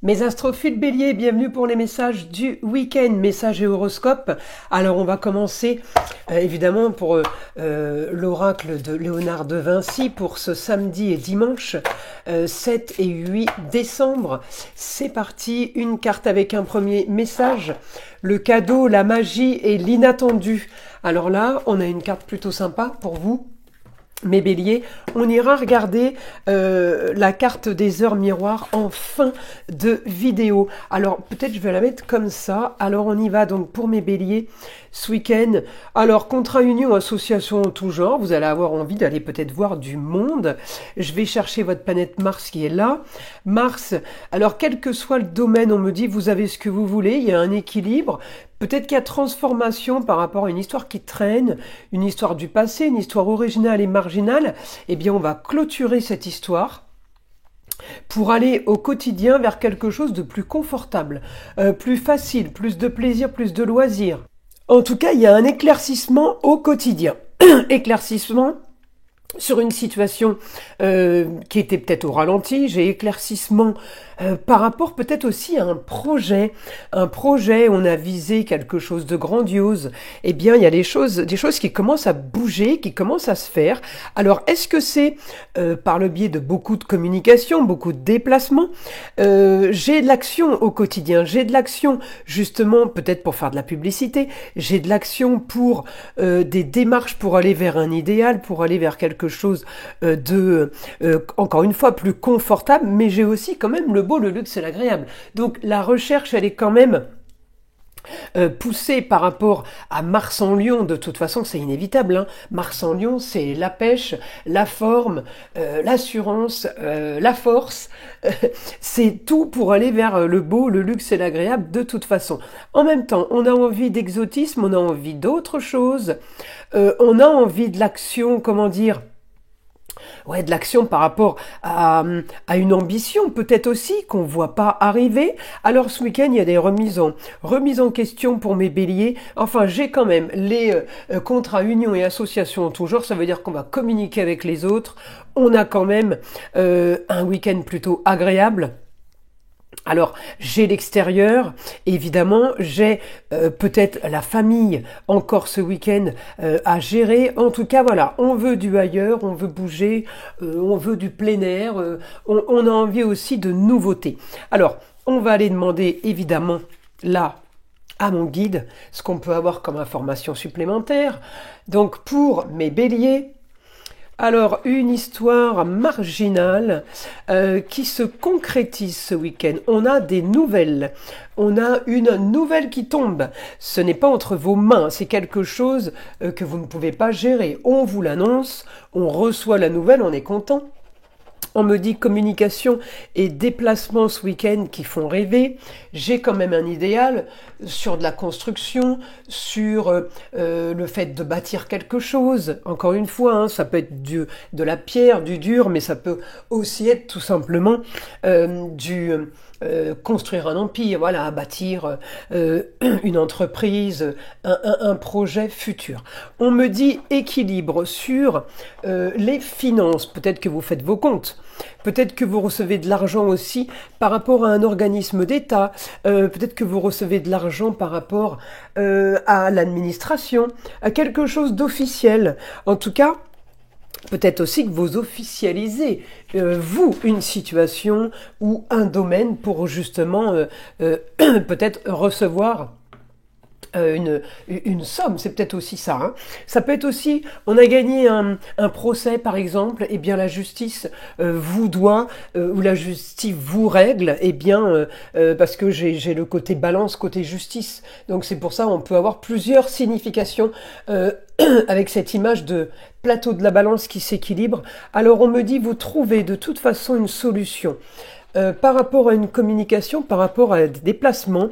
Mes astrophiles béliers, bienvenue pour les messages du week-end, messages et horoscopes. Alors on va commencer évidemment pour l'oracle de Léonard de Vinci pour ce samedi et dimanche 7 et 8 décembre. C'est parti, une carte avec un premier message, le cadeau, la magie et l'inattendu. Alors là, on a une carte plutôt sympa pour vous. Mes béliers, on ira regarder la carte des heures miroirs en fin de vidéo. Alors peut-être je vais la mettre comme ça. Alors on y va donc pour mes béliers ce week-end. Alors contrat, union, association en tout genre. Vous allez avoir envie d'aller peut-être voir du monde. Je vais chercher votre planète Mars qui est là. Mars, alors quel que soit le domaine, on me dit vous avez ce que vous voulez. Il y a un équilibre. Peut-être qu'il y a transformation par rapport à une histoire qui traîne, une histoire du passé, une histoire originale et marginale. Eh bien, on va clôturer cette histoire pour aller au quotidien vers quelque chose de plus confortable, plus facile, plus de plaisir, plus de loisirs. En tout cas, il y a un éclaircissement au quotidien. Éclaircissement sur une situation qui était peut-être au ralenti, j'ai éclaircissement par rapport peut-être aussi à un projet, on a visé quelque chose de grandiose, eh bien il y a des choses qui commencent à bouger, qui commencent à se faire. Alors est-ce que c'est par le biais de beaucoup de communication, beaucoup de déplacements, j'ai de l'action au quotidien, j'ai de l'action justement peut-être pour faire de la publicité, j'ai de l'action pour des démarches pour aller vers un idéal, pour aller vers quelque chose de, encore une fois, plus confortable, mais j'ai aussi quand même le beau, le luxe et l'agréable. Donc la recherche, elle est quand même poussée par rapport à Mars en Lion. De toute façon, c'est inévitable, hein. Mars en Lion, c'est la pêche, la forme, l'assurance, la force. C'est tout pour aller vers le beau, le luxe et l'agréable de toute façon. En même temps, on a envie d'exotisme, on a envie d'autre chose, on a envie de l'action, comment dire, ouais, de l'action par rapport à une ambition, peut-être aussi, qu'on voit pas arriver. Alors, ce week-end, il y a des remises en question pour mes béliers. Enfin, j'ai quand même les contrats, unions et associations en tout genre. Ça veut dire qu'on va communiquer avec les autres. On a quand même un week-end plutôt agréable. Alors, j'ai l'extérieur, évidemment, j'ai peut-être la famille encore ce week-end à gérer. En tout cas, voilà, on veut du ailleurs, on veut bouger, on veut du plein air, on a envie aussi de nouveautés. Alors, on va aller demander, évidemment, là, à mon guide, ce qu'on peut avoir comme information supplémentaire. Donc, pour mes béliers, alors, une histoire marginale qui se concrétise ce week-end. On a des nouvelles. On a une nouvelle qui tombe. Ce n'est pas entre vos mains, c'est quelque chose que vous ne pouvez pas gérer. On vous l'annonce, on reçoit la nouvelle, on est content. On me dit communication et déplacement ce week-end qui font rêver. J'ai quand même un idéal sur de la construction, sur le fait de bâtir quelque chose. Encore une fois, hein, ça peut être de la pierre, du dur, mais ça peut aussi être tout simplement construire un empire, voilà, bâtir une entreprise, un projet futur. On me dit équilibre sur les finances. Peut-être que vous faites vos comptes. Peut-être que vous recevez de l'argent aussi par rapport à un organisme d'État. Peut-être que vous recevez de l'argent par rapport à l'administration, à quelque chose d'officiel. En tout cas, peut-être aussi que vous officialisez, vous, une situation ou un domaine pour justement peut-être recevoir une somme, c'est peut-être aussi ça. Hein. Ça peut être aussi, on a gagné un procès par exemple, et bien la justice vous doit, ou la justice vous règle, et bien parce que j'ai le côté balance, côté justice. Donc c'est pour ça on peut avoir plusieurs significations avec cette image de plateau de la balance qui s'équilibre. Alors on me dit vous trouvez de toute façon une solution. Par rapport à une communication, par rapport à des déplacements,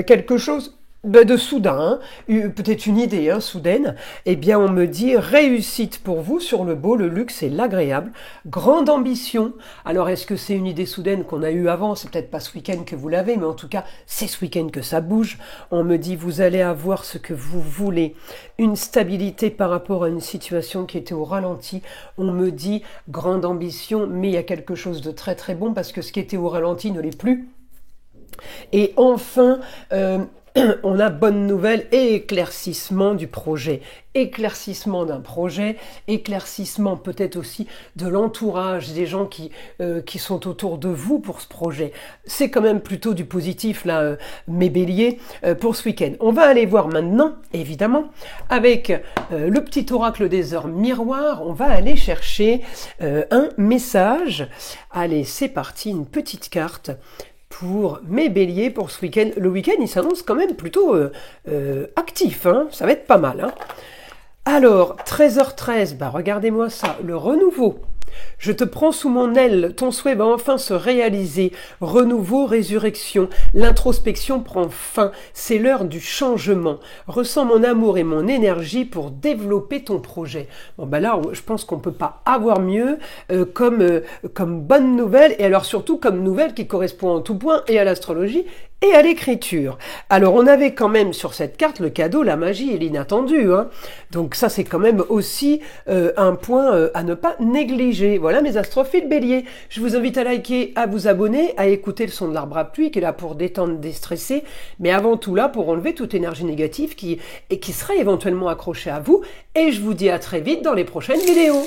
quelque chose de soudain, hein, peut-être une idée soudaine, eh bien on me dit réussite pour vous sur le beau, le luxe et l'agréable, grande ambition. Alors est-ce que c'est une idée soudaine qu'on a eue avant? C'est peut-être pas ce week-end que vous l'avez, mais en tout cas c'est ce week-end que ça bouge. On me dit vous allez avoir ce que vous voulez, une stabilité par rapport à une situation qui était au ralenti. On me dit grande ambition, mais il y a quelque chose de très très bon parce que ce qui était au ralenti ne l'est plus. Et enfin, on a bonne nouvelle et éclaircissement du projet. Éclaircissement d'un projet, éclaircissement peut-être aussi de l'entourage, des gens qui sont autour de vous pour ce projet. C'est quand même plutôt du positif là, mes béliers, pour ce week-end. On va aller voir maintenant, évidemment, avec le petit oracle des heures miroirs, on va aller chercher un message. Allez, c'est parti, une petite carte pour mes béliers pour ce week-end. Le week-end, il s'annonce quand même plutôt actif, hein, ça va être pas mal. Hein. Alors, 13h13, bah regardez-moi ça, le renouveau. Je te prends sous mon aile, ton souhait va enfin se réaliser. Renouveau, résurrection, l'introspection prend fin. C'est l'heure du changement. Ressens mon amour et mon énergie pour développer ton projet. Bon ben là, je pense qu'on peut pas avoir mieux comme bonne nouvelle, et alors surtout comme nouvelle qui correspond en tout point et à l'astrologie et à l'écriture. Alors on avait quand même sur cette carte le cadeau, la magie et l'inattendu. Hein. Donc ça c'est quand même aussi un point à ne pas négliger. Voilà mes astrophiles béliers. Je vous invite à liker, à vous abonner, à écouter le son de l'arbre à pluie qui est là pour détendre, déstresser, mais avant tout là pour enlever toute énergie négative qui serait éventuellement accrochée à vous. Et je vous dis à très vite dans les prochaines vidéos.